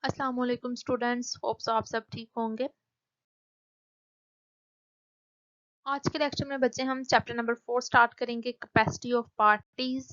अस्सलाम वालेकुम students, hopes आप सब ठीक होंगे। आज के लेक्चर में बच्चे हम चैप्टर नंबर 4 स्टार्ट करेंगे, capacity of parties.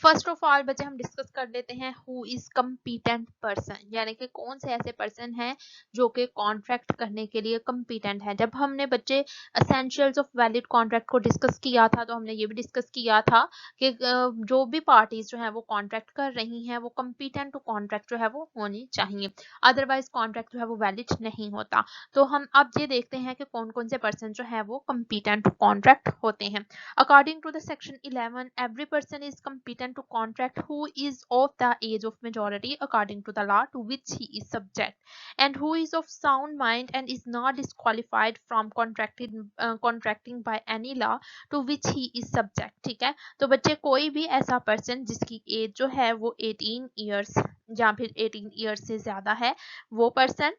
First of all बच्चे हम डिस्कस कर लेते हैं हु इज कम्पीटेंट पर्सन, यानी कि कौन से ऐसे पर्सन हैं जो कि कॉन्ट्रैक्ट करने के लिए कम्पीटेंट हैं। जब हमने बच्चे एसेंशियल्स ऑफ वैलिड कॉन्ट्रैक्ट को डिस्कस किया था तो हमने ये भी डिस्कस किया था कि जो भी पार्टीज जो है वो कॉन्ट्रैक्ट कर रही हैं वो कम्पीटेंट टू कॉन्ट्रैक्ट जो है वो होनी चाहिए, अदरवाइज कॉन्ट्रैक्ट जो है वो वैलिड नहीं होता। तो हम अब ये देखते हैं कि कौन कौन से पर्सन जो है वो कम्पीटेंट टू कॉन्ट्रैक्ट होते हैं। According to the section 11, every person is competent to contract who is of the age of majority according to the law to which he is subject, and who is of sound mind and is not disqualified from contracting by any law to which he is subject। ठीक है, तो बच्चे कोई भी ऐसा person जिसकी as जो है वो 18 ईयर्स या फिर 18 ईयर्स से ज्यादा है, वो पर्सन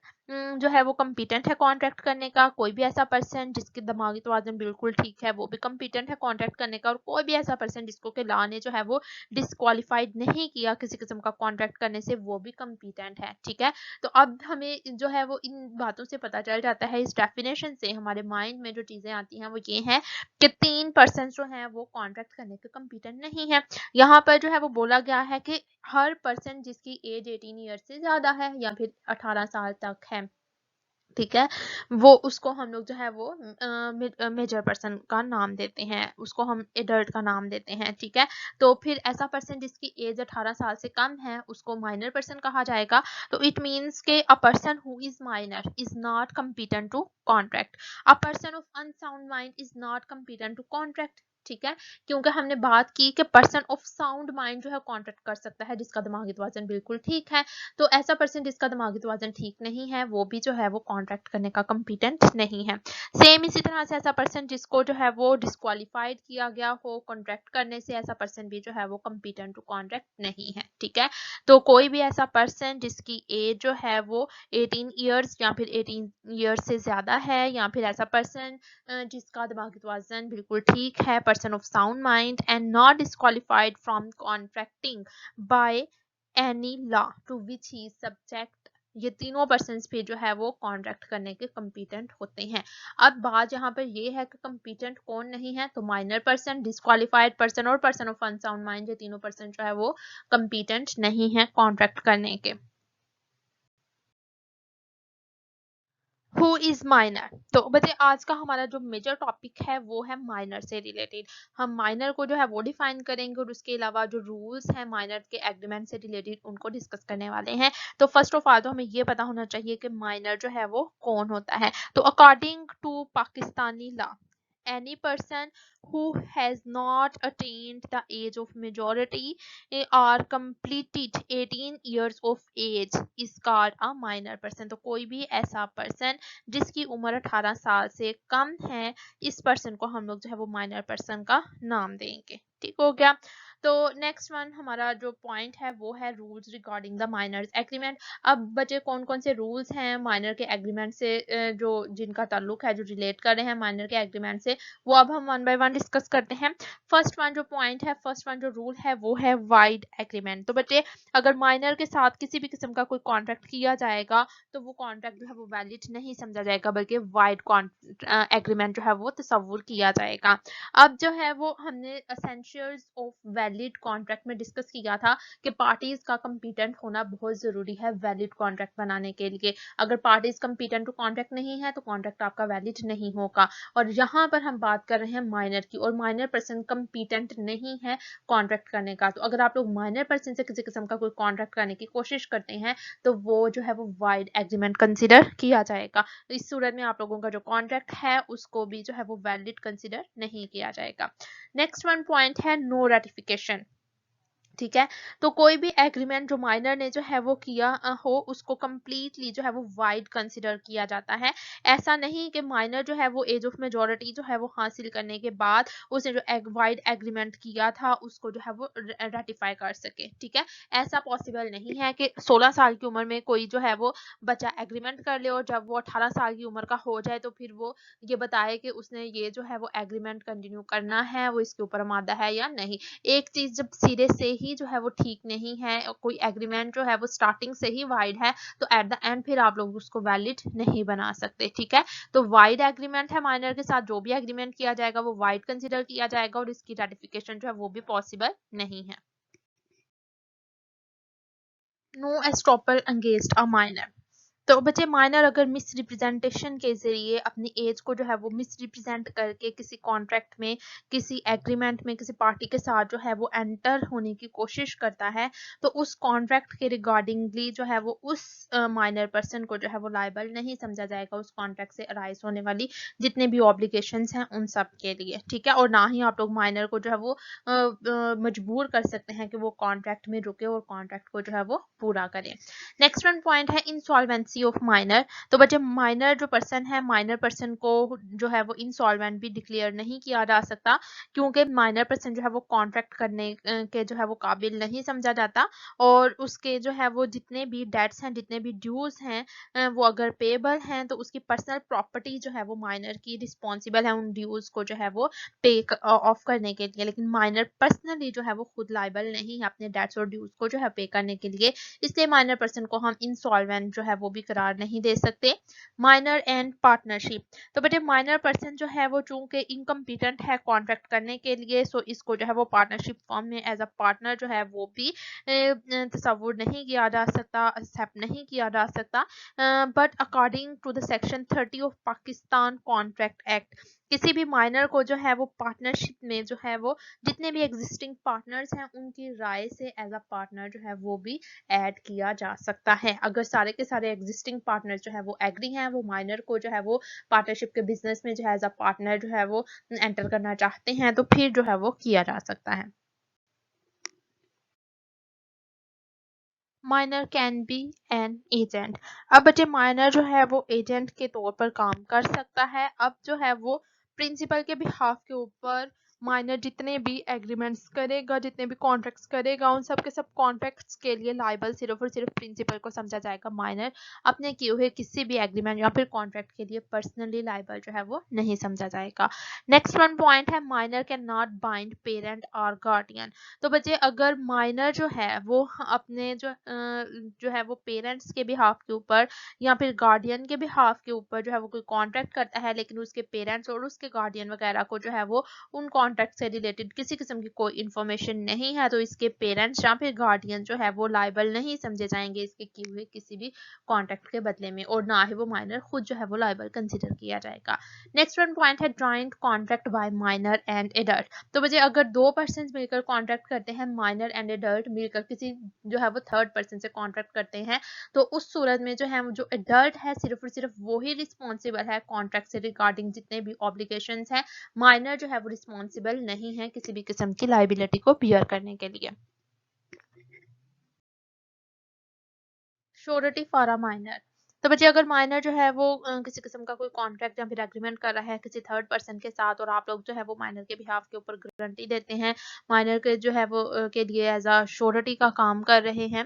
जो है वो कम्पिटेंट है कॉन्ट्रैक्ट करने का। कोई भी ऐसा पर्सन जिसकी दिमागी तवाज़ुन बिल्कुल ठीक है वो भी कम्पिटेंट है कॉन्ट्रैक्ट करने का, और कोई भी ऐसा पर्सन जिसको कि लॉ ने जो है वो डिस्क्वालिफाइड नहीं किया किसी किस्म का कॉन्ट्रैक्ट करने से, वो भी कम्पिटेंट है। ठीक है, तो अब हमें जो है वो इन बातों से पता चल जाता है, इस डेफिनेशन से हमारे माइंड में जो चीजें आती हैं वो ये हैं कि 3 पर्सन जो हैं वो कॉन्ट्रैक्ट करने के कम्पिटेंट नहीं है। यहाँ पर जो है वो बोला गया है कि हर पर्सन जिसकी एज 18 ईयर से ज्यादा है या फिर 18 साल तक है, ठीक है, वो उसको हम लोग जो है वो मेजर पर्सन का नाम देते हैं, उसको हम एडल्ट का नाम देते हैं। ठीक है, तो फिर ऐसा पर्सन जिसकी एज 18 साल से कम है उसको माइनर पर्सन कहा जाएगा। तो इट मीन्स के a person who is minor is not competent to contract. A person of unsound mind is not competent to contract. ठीक है, क्योंकि हमने बात की कि पर्सन ऑफ साउंड माइंड जो है कॉन्ट्रैक्ट कर सकता है जिसका दिमागी तवाज़ुन बिल्कुल ठीक है। तो ऐसा पर्सन जिसका दिमागी तवाज़ुन ठीक नहीं है वो भी जो है वो कॉन्ट्रैक्ट करने का कम्पिटेंट नहीं है। सेम इसी तरह से ऐसा पर्सन जिसको जो है वो डिस्क्वालिफाइड किया गया हो कॉन्ट्रैक्ट करने से, ऐसा पर्सन भी जो है वो कम्पिटेंट टू कॉन्ट्रैक्ट नहीं है। ठीक है, तो कोई भी ऐसा पर्सन जिसकी एज जो है वो 18 ईयर्स या फिर 18 ईयर्स से ज्यादा है, या फिर ऐसा पर्सन जिसका दिमागी तवाज़ुन बिल्कुल ठीक है, person of sound mind and not disqualified from contracting by any law to which he subject, ये तीनों पर्सन भी जो है वो कॉन्ट्रैक्ट करने के कम्पिटेंट होते हैं। अब बात यहाँ पर ये है कि कम्पिटेंट कौन नहीं है, तो माइनर पर्सन, डिस्क्वालिफाइड पर्सन और पर्सन ऑफ अनसाउंड माइंड, ये तीनों पर्सन जो है वो कम्पिटेंट नहीं है कॉन्ट्रैक्ट करने के। हु इज माइनर, तो बच्चे आज का हमारा जो मेजर टॉपिक है वो है माइनर से रिलेटेड। हम माइनर को जो है वो डिफाइन करेंगे और उसके अलावा जो रूल्स हैं माइनर के एग्रीमेंट से रिलेटेड उनको डिस्कस करने वाले हैं। तो फर्स्ट ऑफ ऑल तो हमें ये पता होना चाहिए कि माइनर जो है वो कौन होता है। तो according to Pakistani law, any person who has not attained the age of majority or completed 18 years of age is called a minor person। तो कोई भी ऐसा पर्सन जिसकी उम्र 18 साल से कम है, इस पर्सन को हम लोग जो है वो माइनर पर्सन का नाम देंगे। ठीक हो गया, तो नेक्स्ट वन हमारा जो पॉइंट है वो है rules regarding the minor's agreement. अब बच्चे कौन कौन से रूल्स हैं माइनर के एग्रीमेंट से जो जिनका ताल्लुक है, जो रिलेट कर रहे हैं माइनर के एग्रीमेंट से, वो अब हम वन बाय वन डिस्कस करते हैं। फर्स्ट वन जो पॉइंट है, फर्स्ट वन जो रूल है वो है वाइड एग्रीमेंट। तो बच्चे अगर माइनर के साथ किसी भी किस्म का कोई कॉन्ट्रैक्ट किया जाएगा तो वो कॉन्ट्रैक्ट जो है वो वैलिड नहीं समझा जाएगा, बल्कि वाइड एग्रीमेंट जो है वो तस्वुर किया जाएगा। अब जो है वो हमने एसेंशियल्स ऑफ वैलिड कॉन्ट्रैक्ट में डिस्कस किया था कि पार्टीज का कंपीटेंट होना बहुत जरूरी है वैलिड कॉन्ट्रैक्ट बनाने के लिए। अगर पार्टीज कंपीटेंट टू कॉन्ट्रैक्ट नहीं है तो कॉन्ट्रैक्ट आपका वैलिड नहीं होगा। और यहाँ पर हम बात कर रहे हैं माइनर की, और माइनर पर्सन कंपीटेंट नहीं है कॉन्ट्रैक्ट करने का। तो अगर आप लोग माइनर पर्सन से किसी किस्म का कोई कॉन्ट्रैक्ट करने की कोशिश करते हैं तो वो जो है वो वाइड एग्रीमेंट कंसिडर किया जाएगा। तो इस सूरत में आप लोगों का जो कॉन्ट्रैक्ट है उसको भी जो है वो वैलिड कंसिडर नहीं किया जाएगा। नेक्स्ट वन पॉइंट है नो रेटिफिकेशन। ठीक है, तो कोई भी एग्रीमेंट जो माइनर ने जो है वो किया हो उसको कंप्लीटली जो है वो वाइड कंसिडर किया जाता है। ऐसा नहीं कि माइनर जो है वो एज ऑफ मेजॉरिटी जो है वो हासिल करने के बाद उसने जो वाइड एग्रीमेंट किया था उसको जो है वो रेटिफाई कर सके। ठीक है, ऐसा पॉसिबल नहीं है कि 16 साल की उम्र में कोई जो है वो बच्चा एग्रीमेंट कर ले और जब वो 18 साल की उम्र का हो जाए तो फिर वो ये बताए कि उसने ये जो है वो एग्रीमेंट कंटिन्यू करना है, वो इसके ऊपर मादा है या नहीं। एक चीज जब सिरे से ही जो है वो ठीक नहीं है, कोई एग्रीमेंट जो है वो स्टार्टिंग से ही वाइड है, तो एट द एंड फिर आप लोग उसको वैलिड नहीं बना सकते। ठीक है, तो वाइड एग्रीमेंट है माइनर के साथ, जो भी एग्रीमेंट किया जाएगा वो वाइड कंसिडर किया जाएगा और इसकी रेटिफिकेशन जो है वो भी पॉसिबल नहीं है। No estoppel against a minor. तो बच्चे माइनर अगर मिस रिप्रेजेंटेशन के जरिए अपनी एज को जो है वो मिस रिप्रेजेंट करके किसी कॉन्ट्रैक्ट में, किसी एग्रीमेंट में, किसी पार्टी के साथ जो है वो एंटर होने की कोशिश करता है, तो उस कॉन्ट्रैक्ट के रिगार्डिंगली जो है वो उस माइनर पर्सन को जो है वो लायबल नहीं समझा जाएगा उस कॉन्ट्रैक्ट से अराइज होने वाली जितने भी ऑब्लिगेशंस हैं उन सब के लिए। ठीक है, और ना ही आप लोग माइनर को जो है वो मजबूर कर सकते हैं कि वो कॉन्ट्रैक्ट में रुके और कॉन्ट्रैक्ट को जो है वो पूरा करें। नेक्स्ट वन पॉइंट है इंसॉल्वेंसी ऑफ माइनर। तो बच्चे माइनर जो पर्सन है, माइनर पर्सन को जो है वो इंसॉल्वेंट भी डिक्लेयर नहीं किया जा सकता, क्योंकि माइनर पर्सन जो है वो कॉन्ट्रैक्ट करने के जो है वो काबिल नहीं समझा जाता, और उसके जो है वो जितने भी डेट्स हैं, जितने भी ड्यूज हैं, वो अगर पेबल हैं तो उसकी पर्सनल प्रॉपर्टी जो है वो माइनर की रिस्पॉन्सिबल है उन ड्यूज को जो है वो पे ऑफ करने के लिए, लेकिन माइनर पर्सनली जो है वो खुद लाइबल नहीं है अपने डेट्स और ड्यूज को जो है पे करने के लिए, इसलिए माइनर पर्सन को हम इंसॉल्वेंट जो है वो भी करार नहीं दे सकते। Minor and partnership. तो बेटे माइनर पर्सन जो है वो चूंकि इनकम्पिटेंट है कॉन्ट्रैक्ट करने के लिए, सो इसको जो है वो पार्टनरशिप फॉर्म में एज अ पार्टनर जो है वो भी तस्वुर नहीं किया जा सकता, एक्सेप्ट नहीं किया जा सकता। But according to the section 30 of Pakistan contract act, किसी भी माइनर को जो है वो पार्टनरशिप में जो है वो जितने भी एग्जिस्टिंग पार्टनर्स हैं उनकी राय से एज अ पार्टनर जो है वो भी ऐड किया जा सकता है। अगर सारे के सारे एग्जिस्टिंग पार्टनर जो है वो एग्री हैं, वो माइनर को जो है वो पार्टनरशिप के बिजनेस में जो है एज अ पार्टनर जो है वो एंटर करना चाहते हैं, तो फिर जो है वो किया जा सकता है। Minor can be an agent. अब बच्चे माइनर जो है वो एजेंट के तौर पर काम कर सकता है। अब जो है वो प्रिंसिपल के बिहाफ के ऊपर माइनर जितने भी एग्रीमेंट्स करेगा, जितने भी कॉन्ट्रैक्ट्स करेगा, उन सब के सब कॉन्ट्रैक्ट्स के लिए लाइबल सिर्फ और सिर्फ प्रिंसिपल को समझा जाएगा। माइनर अपने किए हुए किसी भी एग्रीमेंट या फिर कॉन्ट्रैक्ट के लिए पर्सनली लाइबल जो है वो नहीं समझा जाएगा। नेक्स्ट वन पॉइंट है minor can not bind parent और गार्डियन। तो बच्चे अगर माइनर जो है वो अपने जो है वो पेरेंट्स के बिहाफ के ऊपर या फिर गार्डियन के बिहाफ के ऊपर जो है वो कोई कॉन्ट्रैक्ट करता है, लेकिन उसके पेरेंट्स और उसके गार्डियन वगैरह को जो है वो उन कॉन्ट्रैक्ट से रिलेटेड किसी किस्म की कोई इन्फॉर्मेशन नहीं है, तो इसके पेरेंट्स या फिर गार्डियन जो है वो लाइबल नहीं समझे जाएंगे इसके किए हुए किसी भी कॉन्ट्रैक्ट के बदले में, और ना ही वो माइनर खुद जो है वो लाइबल कंसिडर किया जाएगा। नेक्स्ट वन पॉइंट है joint contract by minor and adult. तो बच्चे अगर दो पर्सन मिलकर कॉन्ट्रैक्ट करते हैं, माइनर एंड एडल्ट मिलकर किसी जो है वो थर्ड पर्सन से कॉन्ट्रैक्ट करते हैं, तो उस सूरत में जो है जो एडल्ट है सिर्फ और सिर्फ वो ही रिस्पॉन्सिबल है कॉन्ट्रैक्ट से रिगार्डिंग जितने भी ऑब्लिगेशंस हैं। माइनर जो है वो रिस्पॉन्सिबल नहीं है किसी भी किस्म की लाइबिलिटी को बियर करने के लिए। Surety for a minor. तो बच्चे अगर माइनर जो है वो किसी किस्म का कोई कॉन्ट्रैक्ट या फिर एग्रीमेंट कर रहा है किसी थर्ड पर्सन के साथ, और आप लोग जो है वो माइनर के बिहाफ के ऊपर गारंटी देते हैं, माइनर के जो है वो के लिए एज अ श्योरिटी का काम कर रहे हैं,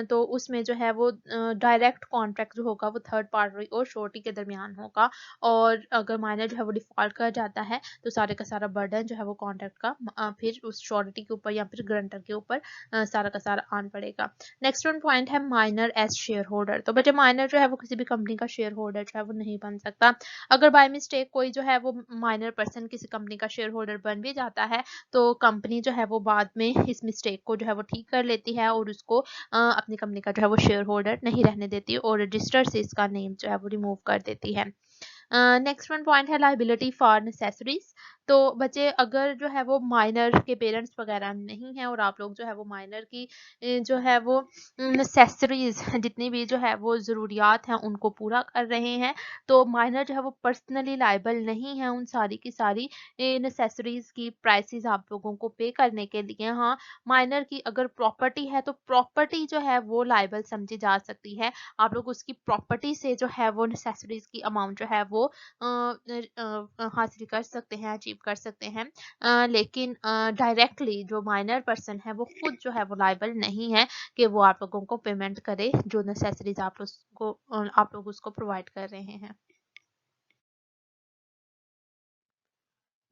तो उसमें जो है वो डायरेक्ट कॉन्ट्रैक्ट जो होगा वो थर्ड पार्टी और श्योरिटी के दरमियान होगा, और अगर माइनर जो है वो डिफॉल्ट कर जाता है तो सारे का सारा बर्डन जो है वो कॉन्ट्रैक्ट का फिर उस श्योरिटी के ऊपर या फिर गारंटर के ऊपर सारा का सारा आन पड़ेगा। नेक्स्ट वन पॉइंट है माइनर एज शेयर होल्डर। तो बच्चे माइनर जो है वो किसी भी कंपनी का शेयर होल्डर जो है वो नहीं बन सकता। अगर बाय मिस्टेक कोई जो है वो माइनर पर्सन किसी कंपनी का शेयर होल्डर बन भी जाता है, तो कंपनी जो है वो बाद में इस मिस्टेक को जो है वो ठीक कर लेती है और उसको अपनी कंपनी का जो है वो शेयर होल्डर नहीं रहने देती और रजिस्टर से इसका नेम जो है वो रिमूव कर देती है। नेक्स्ट वन पॉइंट है लाइबिलिटी फॉर नेसेसरीज। तो बच्चे अगर जो है वो माइनर के पेरेंट्स वगैरह नहीं है और आप लोग जो है वो माइनर की जो है वो नेसेसरीज जितनी भी जो है वो ज़रूरियात हैं उनको पूरा कर रहे हैं, तो माइनर जो है वो पर्सनली लाइबल नहीं है उन सारी की सारी नेसेसरीज की प्राइसेस आप लोगों को पे करने के लिए। हाँ, माइनर की अगर प्रॉपर्टी है तो प्रॉपर्टी जो है वो लाइबल समझी जा सकती है, आप लोग उसकी प्रॉपर्टी से जो है वो नेसेसरीज की अमाउंट जो है वो हासिल कर सकते हैं, अचीव कर सकते हैं, लेकिन डायरेक्टली जो माइनर पर्सन है वो खुद जो है वो लाइबल नहीं है कि वो आप लोगों को पेमेंट करे जो नेसेसरीज आप लोग उसको प्रोवाइड कर रहे हैं।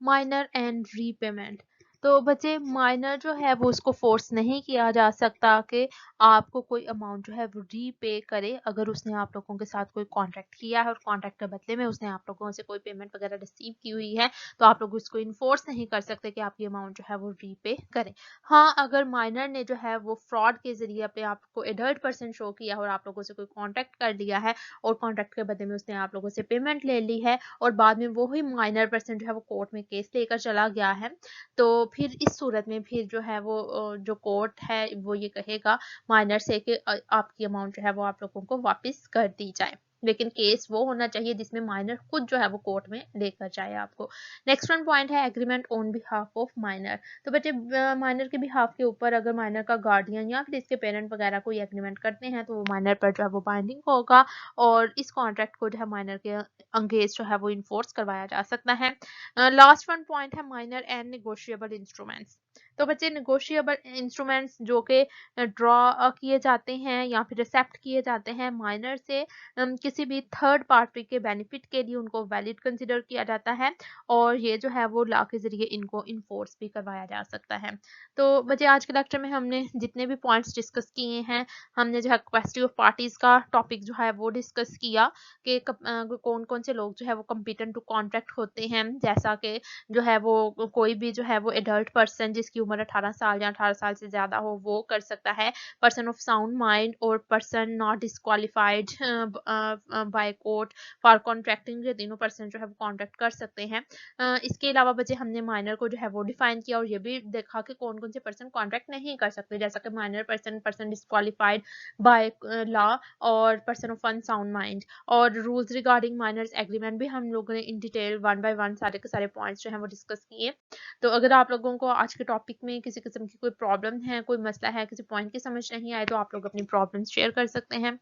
Minor and repayment. तो बच्चे माइनर जो है वो उसको फोर्स नहीं किया जा सकता कि आपको कोई अमाउंट जो है वो रीपे करे अगर उसने आप लोगों के साथ कोई कॉन्ट्रैक्ट किया है और कॉन्ट्रैक्ट के बदले में उसने आप लोगों से कोई पेमेंट वगैरह रिसीव की हुई है, तो आप लोग उसको इन्फोर्स नहीं कर सकते कि आप ये अमाउंट जो है वो रीपे करें। हाँ, अगर माइनर ने जो है वो फ्रॉड के जरिए अपने आप को एडल्ट पर्सन शो किया और आप लोगों से कोई कॉन्ट्रैक्ट कर लिया है और कॉन्ट्रैक्ट के बदले में उसने आप लोगों से पेमेंट ले ली है और बाद में वही माइनर पर्सन जो है वो कोर्ट में केस लेकर चला गया है, तो फिर इस सूरत में फिर जो है वो जो कोर्ट है वो ये कहेगा माइनर से कि आपकी अमाउंट जो है वो आप लोगों को वापस कर दी जाए। लेकिन केस वो होना चाहिए जिसमें माइनर खुद जो है वो कोर्ट में लेकर जाए आपको। नेक्स्ट वन पॉइंट है agreement on behalf of minor. तो बच्चे माइनर के बिहाफ के ऊपर अगर माइनर का गार्डियन या फिर इसके पेरेंट वगैरह कोई एग्रीमेंट करते हैं तो वो माइनर पर जो है वो बाइंडिंग होगा और इस कॉन्ट्रैक्ट को जो है माइनर के अंगेज जो है वो इन्फोर्स करवाया जा सकता है। लास्ट वन पॉइंट है माइनर एंड नेगोशिएबल इंस्ट्रूमेंट्स। तो बच्चे नेगोशिएबल इंस्ट्रूमेंट्स जो कि ड्रॉ किए जाते हैं या फिर एक्सेप्ट किए जाते हैं माइनर से किसी भी थर्ड पार्टी के बेनिफिट के लिए उनको वैलिड कंसिडर किया जाता है और ये जो है वो लॉ के जरिए इनको इन्फोर्स भी करवाया जा सकता है। तो बच्चे आज के लेक्चर में हमने जितने भी पॉइंट्स डिस्कस किए हैं, हमने जो है क्वेस्टी ऑफ पार्टीज का टॉपिक जो है वो डिस्कस किया कि कौन कौन से लोग जो है वो कंपीटेंट टू कॉन्ट्रैक्ट होते हैं, जैसा कि जो है वो कोई भी जो है वो एडल्ट पर्सन जिसकी उम्र 18 साल या 18 साल से ज़्यादा हो वो कर सकता है, पर्सन ऑफ साउंड माइंड और person not disqualified by court for contracting, ये तीनों पर्सन जो है वो कॉन्ट्रैक्ट कर सकते हैं। इसके अलावा बच्चे हमने माइनर को जो है वो डिफाइन किया और ये भी देखा कि कौन कौन से पर्सन कॉन्ट्रैक्ट नहीं कर सकते, जैसा कि minor person, person disqualified by law और पर्सन ऑफ अनसाउंड माइंड। और रूल्स रिगार्डिंग माइनर्स एग्रीमेंट भी हम लोगों ने in detail one by one सारे के सारे पॉइंट्स जो हैं वो डिस्कस किए। तो अगर आप लोगों को आज के टॉपिक में किसी किस्म की कोई प्रॉब्लम है, कोई मसला है, किसी पॉइंट की समझ नहीं आए, तो आप लोग अपनी प्रॉब्लम शेयर कर सकते हैं।